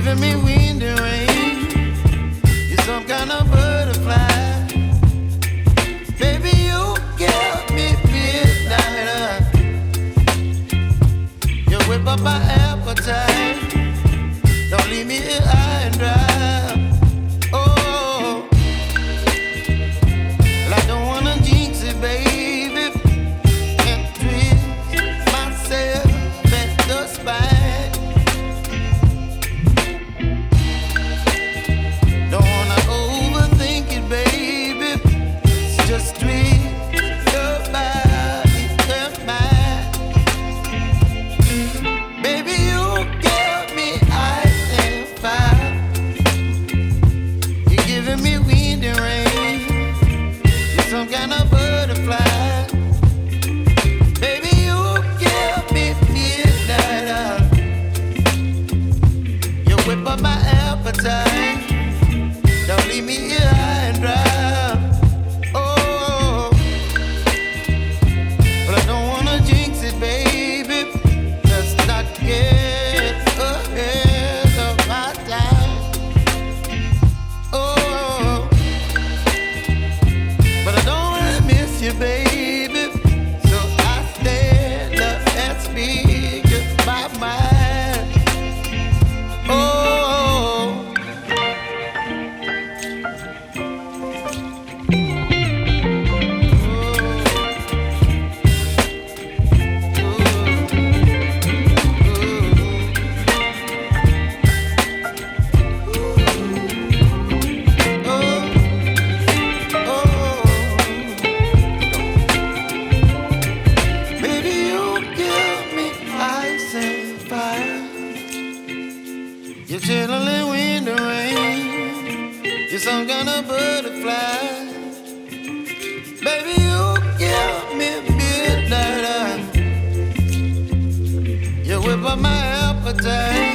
giving me wind and rain. You're some kind of butterfly. Baby, you give me midnight. You whip up my appetite. Don't leave me here high and dry. Oh, well, I don't wanna jinx it, baby. Can't twist myself at the spine. Don't wanna overthink it, baby. It's just twist your body and mine. Baby, you give me ice and fire. You're giving me wind and rain. You're some kind of butterfly. Baby, you give me midnight. You whip up my appetite. Don't leave me here high and dry. Oh, but I don't wanna jinx it, baby. Let's not get ahead of my time. Oh, but I don't wanna miss you, baby. So I stand up and speak my mind. Oh. Baby, you give me ice and fire. You're chilling wind and rain. You're some kind of butterfly. Baby, you give me midnight. You whip up my appetite.